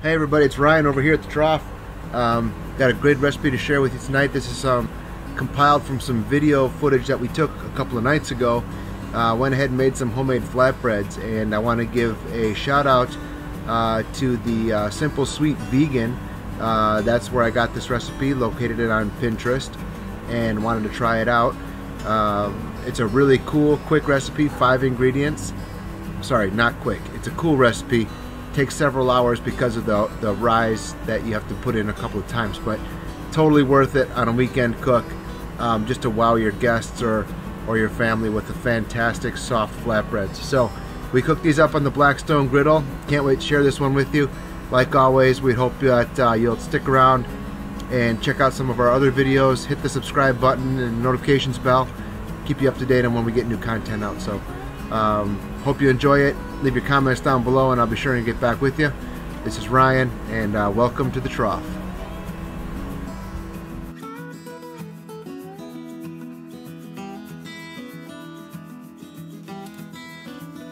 Hey everybody, it's Ryan over here at the Trough. Got a great recipe to share with you tonight. This is compiled from some video footage that we took a couple of nights ago. Went ahead and made some homemade flatbreads, and I want to give a shout out to the Simple Sweet Vegan. That's where I got this recipe, located it on Pinterest, and wanted to try it out. It's a really cool, quick recipe, 5 ingredients. Sorry, not quick. It's a cool recipe. Takes several hours because of the rise that you have to put in a couple of times, but totally worth it on a weekend cook, just to wow your guests or your family with the fantastic soft flatbreads. So we cooked these up on the Blackstone griddle. Can't wait to share this one with you. Like always, we hope that you'll stick around and check out some of our other videos. Hit the subscribe button and notifications bell. Keep you up to date on when we get new content out. So hope you enjoy it. Leave your comments down below and I'll be sure to get back with you. This is Ryan, and welcome to the Trough.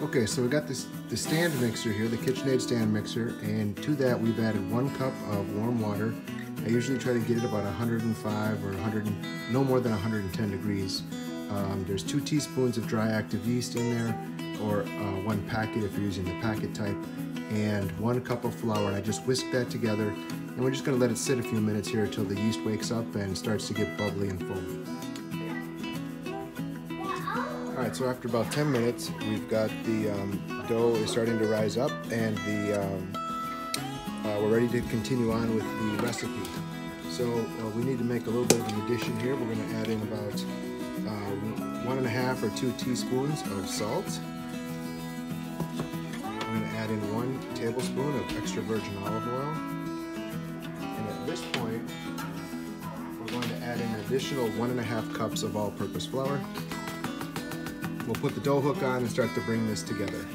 Okay, so we got the stand mixer here, the KitchenAid stand mixer, and to that we've added 1 cup of warm water. I usually try to get it about 105 or 100, no more than 110 degrees. There's 2 teaspoons of dry active yeast in there, or 1 packet if you're using the packet type, and 1 cup of flour, and I just whisk that together, and we're just going to let it sit a few minutes here until the yeast wakes up and starts to get bubbly and foamy. Alright, so after about 10 minutes, we've got the dough is starting to rise up, and we're ready to continue on with the recipe. So we need to make a little bit of an addition here. We're going to add in about 1.5 or 2 teaspoons of salt. I'm going to add in 1 tablespoon of extra virgin olive oil. And at this point, we're going to add in an additional 1.5 cups of all-purpose flour. We'll put the dough hook on and start to bring this together.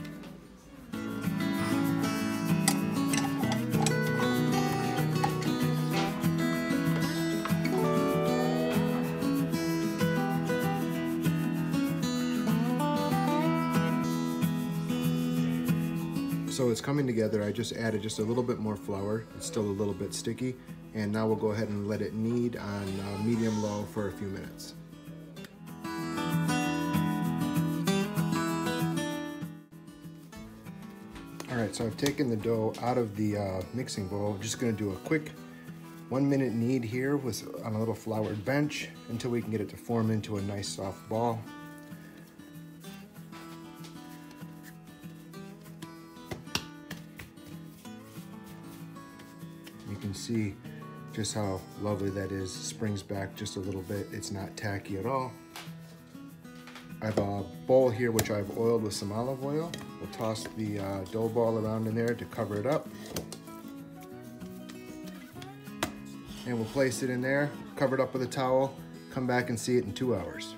So it's coming together. I just added just a little bit more flour. It's still a little bit sticky. And now we'll go ahead and let it knead on medium-low for a few minutes. Alright, so I've taken the dough out of the mixing bowl. I'm just going to do a quick 1-minute knead here on a little floured bench until we can get it to form into a nice soft ball. You can see just how lovely that is. It springs back just a little bit. It's not tacky at all. I have a bowl here which I've oiled with some olive oil. We'll toss the dough ball around in there to cover it up. And we'll place it in there, cover it up with a towel, come back and see it in 2 hours.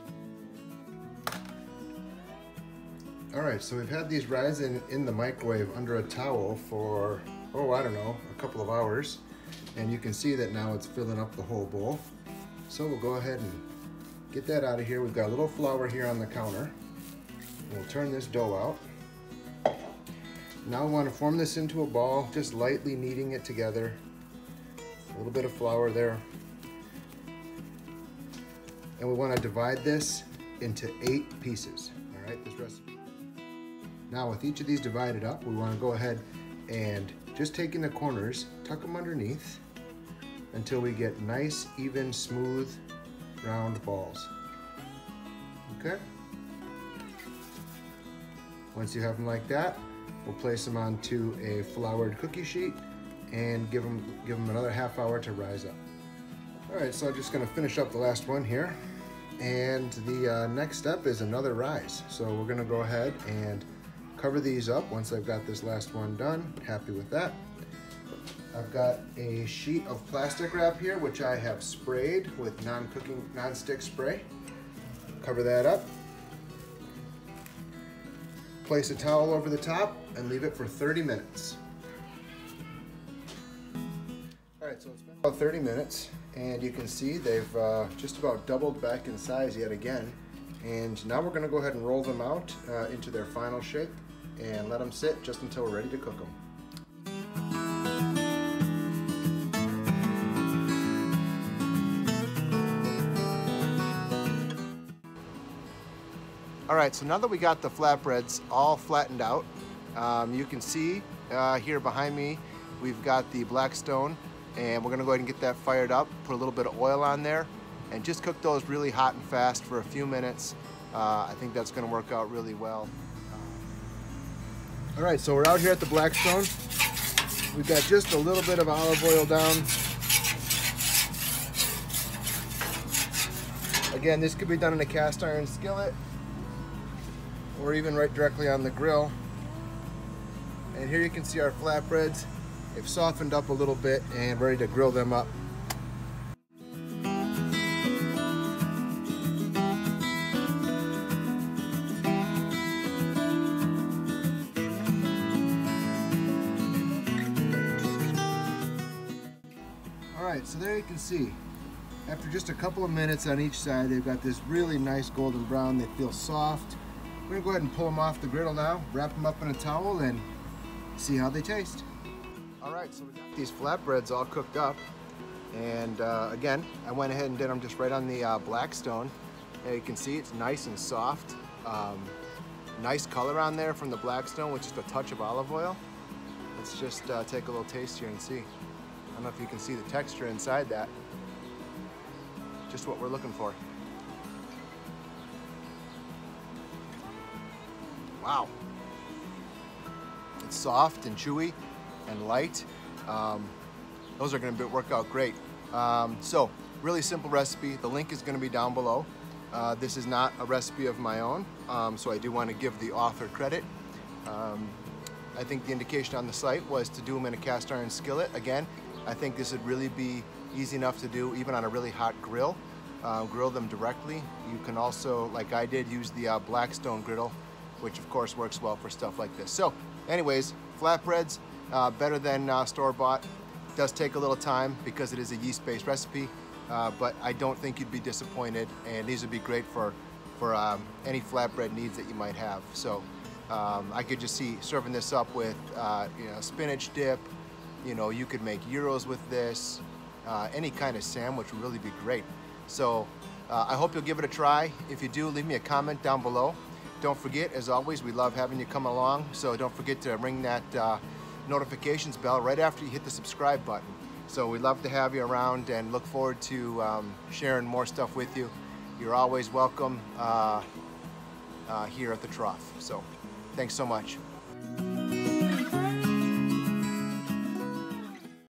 Alright, so we've had these rise in the microwave under a towel for, oh, I don't know, a couple of hours. And you can see that now it's filling up the whole bowl. So we'll go ahead and get that out of here. We've got a little flour here on the counter. We'll turn this dough out. Now we want to form this into a ball, just lightly kneading it together. A little bit of flour there. And we want to divide this into 8 pieces. All right, this recipe. Now with each of these divided up, we want to go ahead and just take in the corners, tuck them underneath until we get nice, even, smooth, round balls. Okay? Once you have them like that, we'll place them onto a floured cookie sheet and give them another ½ hour to rise up. Alright, so I'm just going to finish up the last one here. And the next step is another rise. So we're going to go ahead and cover these up once I've got this last one done. Happy with that. I've got a sheet of plastic wrap here which I have sprayed with non-stick spray. Cover that up. Place a towel over the top and leave it for 30 minutes. Alright, so it's been about 30 minutes and you can see they've just about doubled back in size yet again. And now we're going to go ahead and roll them out into their final shape and let them sit just until we're ready to cook them. All right, so now that we got the flatbreads all flattened out, you can see here behind me, we've got the Blackstone, and we're gonna go ahead and get that fired up, put a little bit of oil on there, and just cook those really hot and fast for a few minutes. I think that's gonna work out really well. All right, so we're out here at the Blackstone. We've got just a little bit of olive oil down. Again, this could be done in a cast iron skillet or even right directly on the grill. And here you can see our flatbreads. They've softened up a little bit and ready to grill them up. All right, so there you can see, after just a couple of minutes on each side, they've got this really nice golden brown. They feel soft. We're gonna go ahead and pull them off the griddle now, wrap them up in a towel, and see how they taste. All right, so we got these flatbreads all cooked up. And again, I went ahead and did them just right on the Blackstone. And you can see it's nice and soft. Nice color on there from the Blackstone with just a touch of olive oil. Let's just take a little taste here and see. I don't know if you can see the texture inside that. Just what we're looking for. Wow. It's soft and chewy and light. Those are going to work out great. So, really simple recipe. The link is going to be down below. This is not a recipe of my own, so I do want to give the author credit. I think the indication on the site was to do them in a cast iron skillet. Again, I think this would really be easy enough to do even on a really hot grill. Grill them directly. You can also, like I did, use the Blackstone griddle, which of course works well for stuff like this. So anyways, flatbreads, better than store-bought. Does take a little time because it is a yeast-based recipe, but I don't think you'd be disappointed, and these would be great for any flatbread needs that you might have. So I could just see serving this up with spinach dip. You could make gyros with this. Any kind of sandwich would really be great. So I hope you'll give it a try. If you do, leave me a comment down below. Don't forget, as always, we love having you come along, so don't forget to ring that notifications bell right after you hit the subscribe button. So we'd love to have you around and look forward to sharing more stuff with you. You're always welcome here at the Trough. So thanks so much.